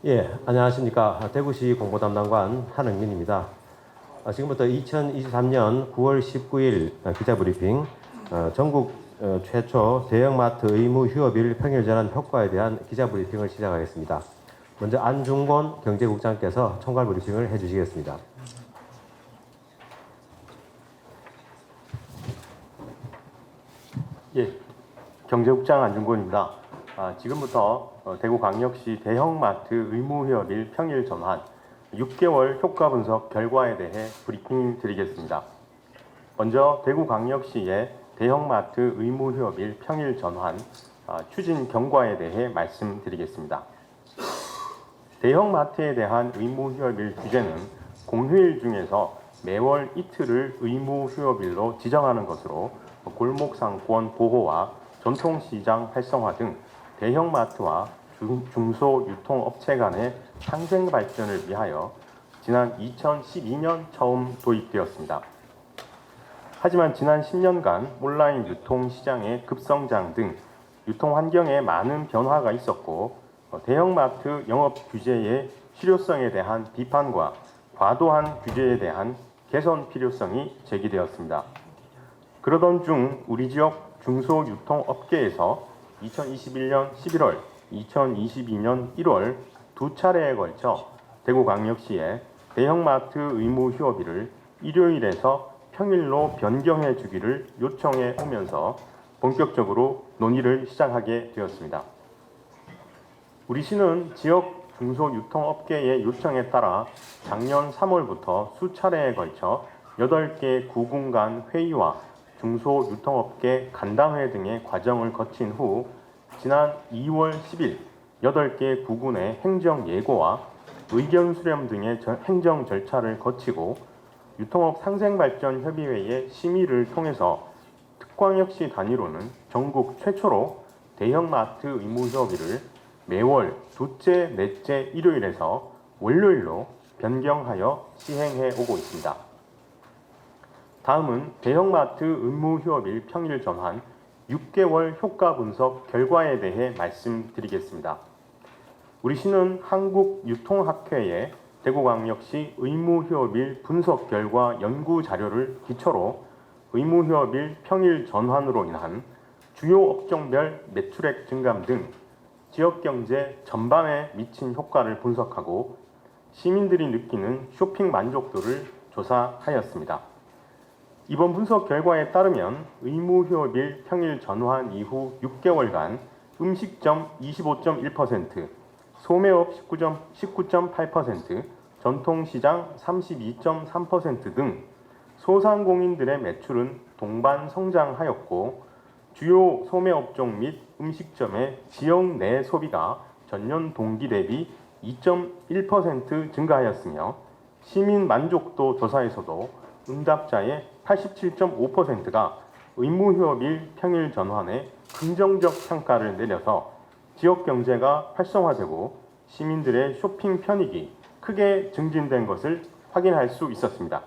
예, 안녕하십니까. 대구시 공보담당관 한흥민입니다. 지금부터 2023년 9월 19일 기자브리핑, 전국 최초 대형마트 의무 휴업일 평일 전환 효과에 대한 기자브리핑을 시작하겠습니다. 먼저 안중곤 경제국장께서 총괄 브리핑을 해주시겠습니다. 예, 경제국장 안중곤입니다. 지금부터 대구광역시 대형마트 의무휴업일 평일 전환 6개월 효과 분석 결과에 대해 브리핑 드리겠습니다. 먼저 대구광역시의 대형마트 의무휴업일 평일 전환 추진 경과에 대해 말씀드리겠습니다. 대형마트에 대한 의무휴업일 규제는 공휴일 중에서 매월 이틀을 의무휴업일로 지정하는 것으로 골목상권 보호와 전통시장 활성화 등 대형마트와 중소유통업체 간의 상생 발전을 위하여 지난 2012년 처음 도입되었습니다. 하지만 지난 10년간 온라인 유통시장의 급성장 등 유통환경에 많은 변화가 있었고 대형마트 영업 규제의 실효성에 대한 비판과 과도한 규제에 대한 개선 필요성이 제기되었습니다. 그러던 중 우리 지역 중소유통업계에서 2021년 11월, 2022년 1월 두 차례에 걸쳐 대구광역시에 대형마트 의무 휴업일을 일요일에서 평일로 변경해 주기를 요청해 오면서 본격적으로 논의를 시작하게 되었습니다. 우리 시는 지역 중소유통업계의 요청에 따라 작년 3월부터 수차례에 걸쳐 8개 구군 간 회의와 중소유통업계 간담회 등의 과정을 거친 후 지난 2월 10일 8개 구군의 행정예고와 의견 수렴 등의 행정 절차를 거치고 유통업 상생발전협의회의 심의를 통해서 특광역시 단위로는 전국 최초로 대형마트 의무휴업일을 매월 둘째, 넷째 일요일에서 월요일로 변경하여 시행해 오고 있습니다. 다음은 대형마트 의무휴업일 평일 전환 6개월 효과 분석 결과에 대해 말씀드리겠습니다. 우리 시는 한국유통학회에 대구광역시 의무휴업일 분석 결과 연구 자료를 기초로 의무휴업일 평일 전환으로 인한 주요 업종별 매출액 증감 등 지역경제 전반에 미친 효과를 분석하고 시민들이 느끼는 쇼핑 만족도를 조사하였습니다. 이번 분석 결과에 따르면 의무휴업일 평일 전환 이후 6개월간 음식점 25.1%, 소매업 19.8%, 전통시장 32.3% 등 소상공인들의 매출은 동반 성장하였고 주요 소매업종 및 음식점의 지역 내 소비가 전년 동기 대비 2.1% 증가하였으며 시민 만족도 조사에서도 응답자의 87.5%가 의무휴업일 평일 전환에 긍정적 평가를 내려서 지역 경제가 활성화되고 시민들의 쇼핑 편익이 크게 증진된 것을 확인할 수 있었습니다.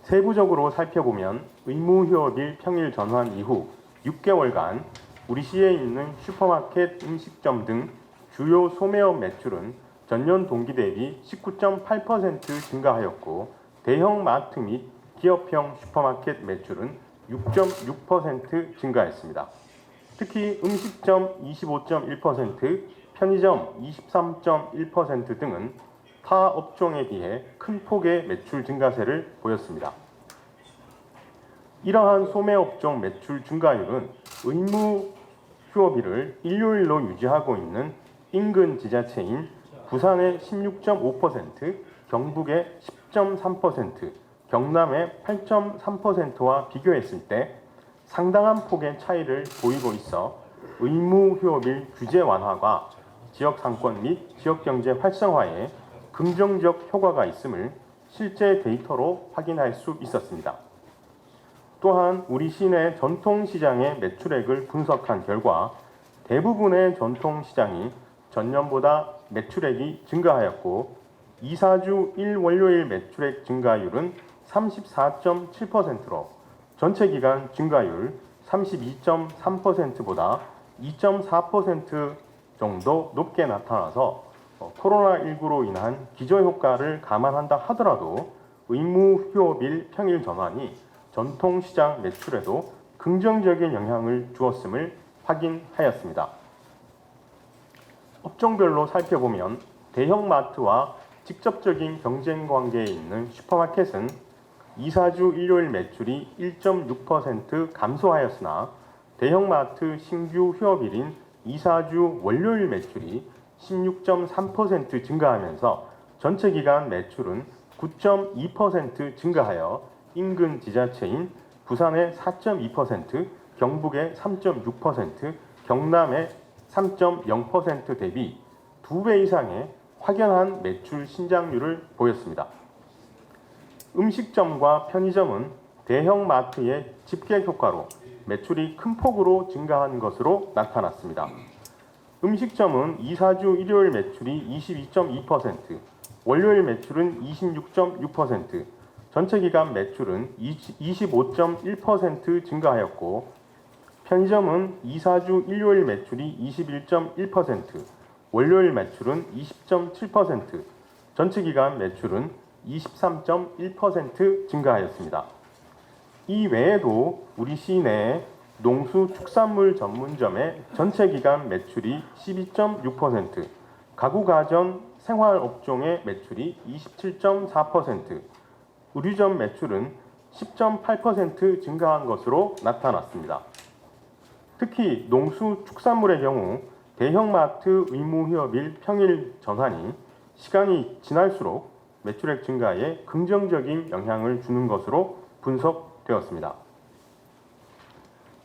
세부적으로 살펴보면 의무휴업일 평일 전환 이후 6개월간 우리 시에 있는 슈퍼마켓, 음식점 등 주요 소매업 매출은 전년 동기 대비 19.8% 증가하였고 대형 마트 및 기업형 슈퍼마켓 매출은 6.6% 증가했습니다. 특히 음식점 25.1%, 편의점 23.1% 등은 타 업종에 비해 큰 폭의 매출 증가세를 보였습니다. 이러한 소매업종 매출 증가율은 의무 휴업일을 일요일로 유지하고 있는 인근 지자체인 부산의 16.5%, 경북의 10.3%, 경남의 8.3%와 비교했을 때 상당한 폭의 차이를 보이고 있어 의무휴업일 규제 완화가 지역 상권 및 지역경제 활성화에 긍정적 효과가 있음을 실제 데이터로 확인할 수 있었습니다. 또한 우리 시내 전통시장의 매출액을 분석한 결과 대부분의 전통시장이 전년보다 매출액이 증가하였고 2, 4주 1월요일 매출액 증가율은 34.7%로 전체 기간 증가율 32.3%보다 2.4% 정도 높게 나타나서 코로나19로 인한 기저효과를 감안한다 하더라도 의무 휴업일 평일 전환이 전통시장 매출에도 긍정적인 영향을 주었음을 확인하였습니다. 업종별로 살펴보면 대형마트와 직접적인 경쟁 관계에 있는 슈퍼마켓은 2, 4주 일요일 매출이 1.6% 감소하였으나 대형마트 신규 휴업일인 2, 4주 월요일 매출이 16.3% 증가하면서 전체 기간 매출은 9.2% 증가하여 인근 지자체인 부산의 4.2%, 경북의 3.6%, 경남의 3.0% 대비 2배 이상의 확연한 매출 신장률을 보였습니다. 음식점과 편의점은 대형마트의 집계 효과로 매출이 큰 폭으로 증가한 것으로 나타났습니다. 음식점은 2, 4주 일요일 매출이 22.2%, 월요일 매출은 26.6%, 전체 기간 매출은 25.1% 증가하였고 편의점은 2, 4주 일요일 매출이 21.1%, 월요일 매출은 20.7%, 전체 기간 매출은 23.1% 증가하였습니다. 이 외에도 우리 시내 농수축산물 전문점의 전체 기간 매출이 12.6%, 가구가전 생활업종의 매출이 27.4%, 의류점 매출은 10.8% 증가한 것으로 나타났습니다. 특히 농수축산물의 경우 대형마트 의무휴업일 평일 전환이 시간이 지날수록 매출액 증가에 긍정적인 영향을 주는 것으로 분석되었습니다.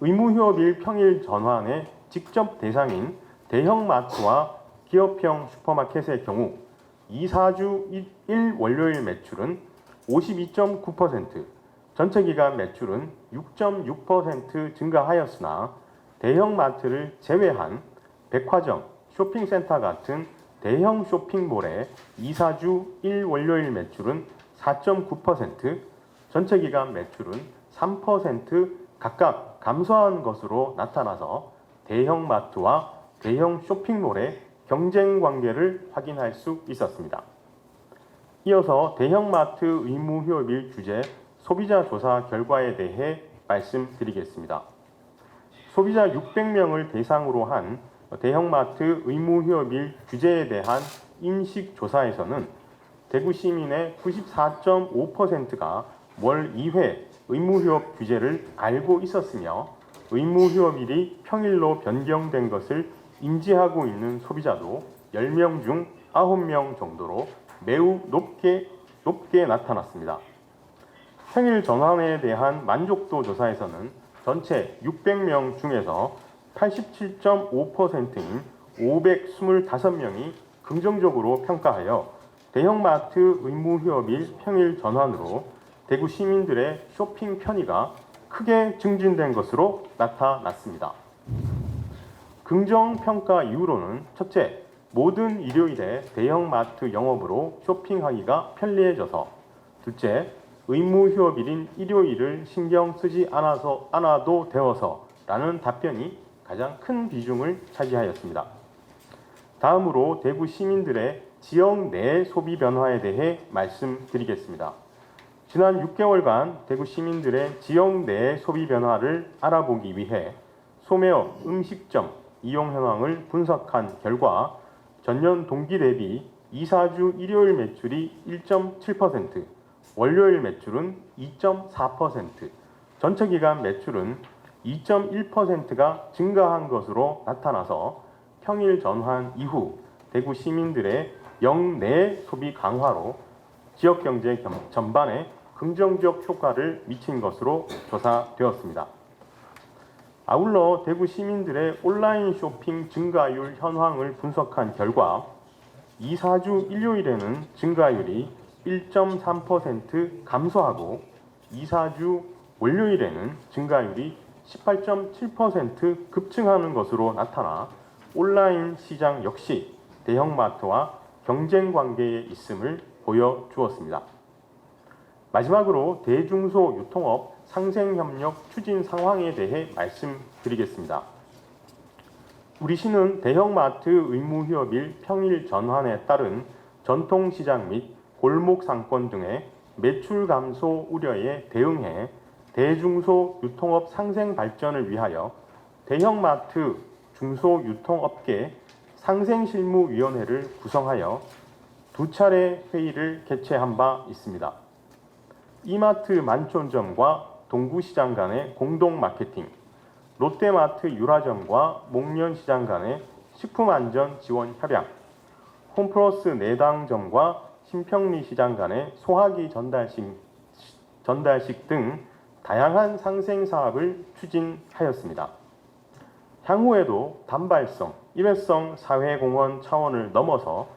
의무휴업일 평일 전환의 직접 대상인 대형마트와 기업형 슈퍼마켓의 경우 2, 4주 1 월요일 매출은 52.9%, 전체 기간 매출은 6.6% 증가하였으나 대형마트를 제외한 백화점, 쇼핑센터 같은 대형 쇼핑몰의 2, 4주 1 월요일 매출은 4.9%, 전체 기간 매출은 3% 각각 감소한 것으로 나타나서 대형마트와 대형 쇼핑몰의 경쟁 관계를 확인할 수 있었습니다. 이어서 대형마트 의무휴업일 규제 소비자 조사 결과에 대해 말씀드리겠습니다. 소비자 600명을 대상으로 한 대형마트 의무휴업일 규제에 대한 인식조사에서는 대구 시민의 94.5%가 월 2회 의무휴업 규제를 알고 있었으며 의무휴업일이 평일로 변경된 것을 인지하고 있는 소비자도 10명 중 9명 정도로 매우 높게 나타났습니다. 평일 전환에 대한 만족도 조사에서는 전체 600명 중에서 87.5%인 525명이 긍정적으로 평가하여 대형마트 의무휴업일 평일 전환으로 대구 시민들의 쇼핑 편의가 크게 증진된 것으로 나타났습니다. 긍정평가 이유로는 첫째, 모든 일요일에 대형마트 영업으로 쇼핑하기가 편리해져서 둘째, 의무휴업일인 일요일을 신경 쓰지 않아도 되어서 라는 답변이 가장 큰 비중을 차지하였습니다. 다음으로 대구 시민들의 지역 내 소비 변화에 대해 말씀드리겠습니다. 지난 6개월간 대구 시민들의 지역 내 소비 변화를 알아보기 위해 소매업 음식점 이용 현황을 분석한 결과 전년 동기 대비 2, 4주 일요일 매출이 1.7%, 월요일 매출은 2.4%, 전체 기간 매출은 2.1%가 증가한 것으로 나타나서 평일 전환 이후 대구 시민들의 영내 소비 강화로 지역 경제 전반에 긍정적 효과를 미친 것으로 조사되었습니다. 아울러 대구 시민들의 온라인 쇼핑 증가율 현황을 분석한 결과 2, 4주 일요일에는 증가율이 1.3% 감소하고 2, 4주 월요일에는 증가율이 18.7% 급증하는 것으로 나타나 온라인 시장 역시 대형마트와 경쟁 관계에 있음을 보여주었습니다. 마지막으로 대중소 유통업 상생협력 추진 상황에 대해 말씀드리겠습니다. 우리 시는 대형마트 의무 휴업일 평일 전환에 따른 전통시장 및 골목 상권 등의 매출 감소 우려에 대응해 대중소 유통업 상생 발전을 위하여 대형마트 중소유통업계 상생실무위원회를 구성하여 2차례 회의를 개최한 바 있습니다. 이마트 만촌점과 동구시장 간의 공동 마케팅, 롯데마트 유라점과 목련시장 간의 식품안전 지원 협약, 홈플러스 내당점과 신평리시장 간의 소화기 전달식 등 다양한 상생 사업을 추진하였습니다. 향후에도 단발성, 일회성 사회공헌 차원을 넘어서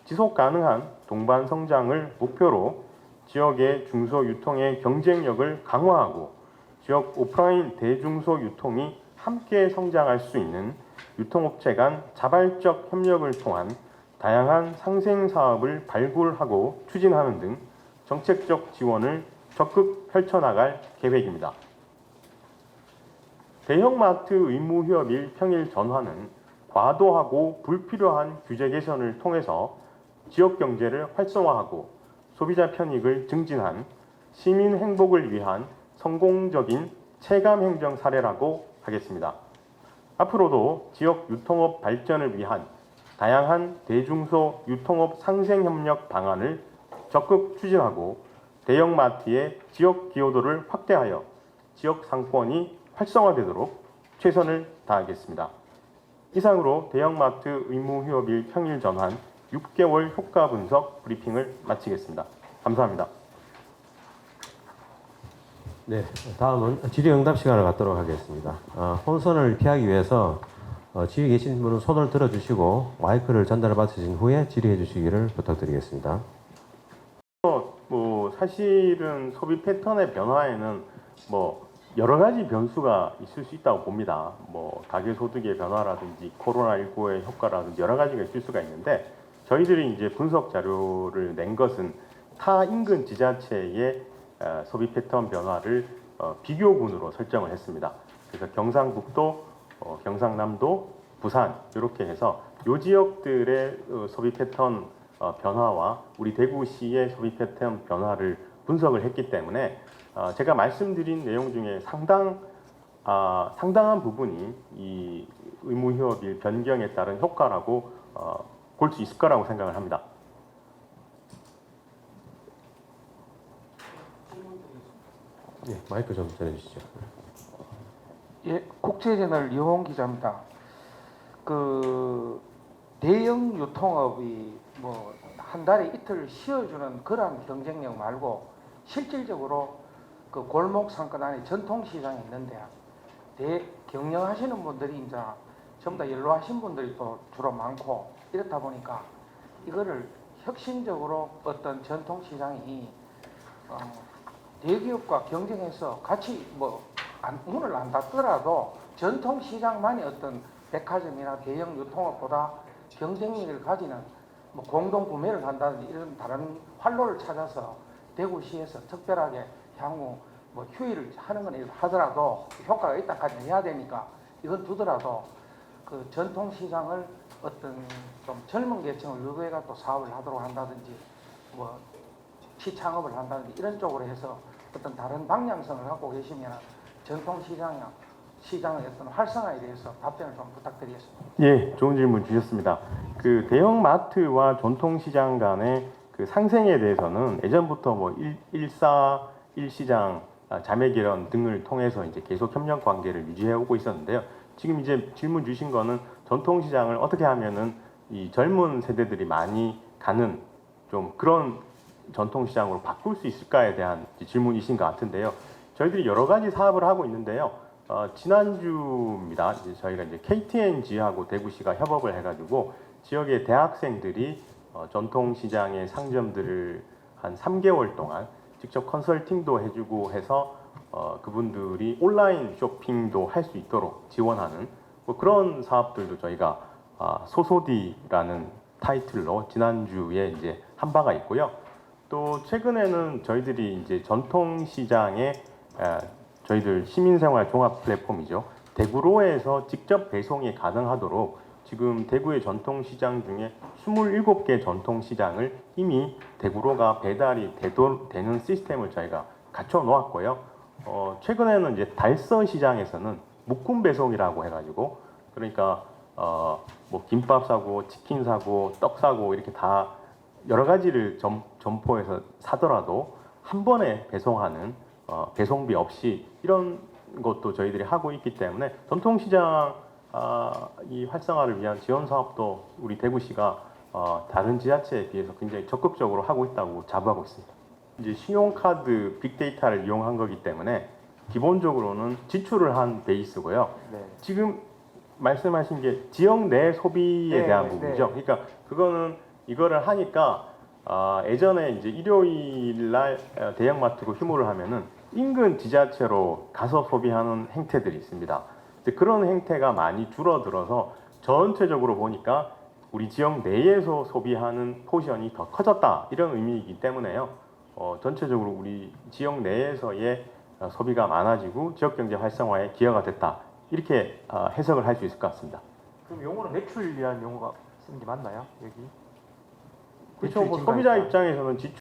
지속 가능한 동반 성장을 목표로 지역의 중소유통의 경쟁력을 강화하고 지역 오프라인 대중소 유통이 함께 성장할 수 있는 유통업체 간 자발적 협력을 통한 다양한 상생 사업을 발굴하고 추진하는 등 정책적 지원을 적극 펼쳐나갈 계획입니다. 대형마트 의무 휴업일 평일 전환은 과도하고 불필요한 규제 개선을 통해서 지역 경제를 활성화하고 소비자 편익을 증진한 시민 행복을 위한 성공적인 체감 행정 사례라고 하겠습니다. 앞으로도 지역 유통업 발전을 위한 다양한 대중소 유통업 상생 협력 방안을 적극 추진하고 대형마트의 지역 기여도를 확대하여 지역 상권이 활성화되도록 최선을 다하겠습니다. 이상으로 대형마트 의무 휴업일 평일 전환 6개월 효과 분석 브리핑을 마치겠습니다. 감사합니다. 네, 다음은 질의응답 시간을 갖도록 하겠습니다. 혼선을 피하기 위해서 지휘 계신 분은 손을 들어주시고 마이크를 전달 받으신 후에 질의해 주시기를 부탁드리겠습니다. 사실은 소비 패턴의 변화에는 여러 가지 변수가 있을 수 있다고 봅니다. 가계 소득의 변화라든지 코로나19의 효과라든지 여러 가지가 있을 수가 있는데 저희들이 이제 분석 자료를 낸 것은 타 인근 지자체의 소비 패턴 변화를 비교군으로 설정을 했습니다. 그래서 경상북도, 경상남도, 부산 이렇게 해서 이 지역들의 소비 패턴 변화와 우리 대구시의 소비 패턴 변화를 분석을 했기 때문에 제가 말씀드린 내용 중에 상당한 부분이 이 의무휴업일 변경에 따른 효과라고 볼 수 있을 거라고 생각을 합니다. 네, 마이크 좀 전해주시죠. 예, 국제저널 이홍 기자입니다. 대형 유통업이 한 달에 이틀 쉬어주는 그런 경쟁력 말고 실질적으로 그 골목 상권 안에 전통 시장이 있는데 경영하시는 분들이 이제 전부 다 연로하신 분들이 또 주로 많고 이렇다 보니까 이거를 혁신적으로 어떤 전통 시장이 대기업과 경쟁해서 같이 문을 안 닫더라도 전통 시장만이 어떤 백화점이나 대형 유통업보다 경쟁력을 가지는 공동 구매를 한다든지 이런 다른 활로를 찾아서 대구시에서 특별하게 향후 휴일을 하는 건 하더라도 효과가 있다까지 해야 되니까 이건 두더라도 그 전통 시장을 어떤 좀 젊은 계층을 유도해가 또 사업을 하도록 한다든지 시창업을 한다든지 이런 쪽으로 해서 어떤 다른 방향성을 갖고 계시면 전통 시장의 어떤 활성화에 대해서 답변을 좀 부탁드리겠습니다. 예, 좋은 질문 주셨습니다. 그 대형 마트와 전통 시장 간의 그 상생에 대해서는 예전부터 1사 1시장 자매 결연 등을 통해서 이제 계속 협력 관계를 유지해 오고 있었는데요. 지금 이제 질문 주신 거는 전통 시장을 어떻게 하면은 이 젊은 세대들이 많이 가는 좀 그런 전통 시장으로 바꿀 수 있을까에 대한 질문이신 것 같은데요. 저희들이 여러 가지 사업을 하고 있는데요. 지난주입니다. 이제 저희가 이제 KTNG하고 대구시가 협업을 해가지고 지역의 대학생들이 전통 시장의 상점들을 한 3개월 동안 직접 컨설팅도 해주고 해서 그분들이 온라인 쇼핑도 할 수 있도록 지원하는 그런 사업들도 저희가 소소디라는 타이틀로 지난주에 이제 한 바가 있고요. 또 최근에는 저희들이 이제 전통 시장에 저희들 시민생활 종합 플랫폼이죠. 대구로에서 직접 배송이 가능하도록 지금 대구의 전통시장 중에 27개 전통시장을 이미 대구로가 배달이 되는 시스템을 저희가 갖춰 놓았고요. 최근에는 이제 달서 시장에서는 묶음 배송이라고 해가지고 그러니까 뭐 김밥 사고 치킨 사고 떡 사고 이렇게 다 여러 가지를 점포에서 사더라도 한 번에 배송하는 배송비 없이 이런 것도 저희들이 하고 있기 때문에 전통시장 이 활성화를 위한 지원 사업도 우리 대구시가 다른 지자체에 비해서 굉장히 적극적으로 하고 있다고 자부하고 있습니다. 이제 신용카드 빅데이터를 이용한 거기 때문에 기본적으로는 지출을 한 베이스고요. 네. 지금 말씀하신 게 지역 내 소비에 네, 대한 네. 부분이죠. 그러니까 그거는 이거를 하니까 예전에 이제 일요일 날 대형마트로 휴무를 하면은 인근 지자체로 가서 소비하는 행태들이 있습니다. 근데 그런 행태가 많이 줄어들어서 전체적으로 보니까 우리 지역 내에서 소비하는 포션이 더 커졌다 이런 의미이기 때문에요. 전체적으로 우리 지역 내에서의 소비가 많아지고 지역 경제 활성화에 기여가 됐다 이렇게 해석을 할 수 있을 것 같습니다. 그럼 용어는 매출이라는 용어가 쓰는 게 맞나요? 여기? 그렇죠. 뭐 매출이 소비자 증가했다. 입장에서는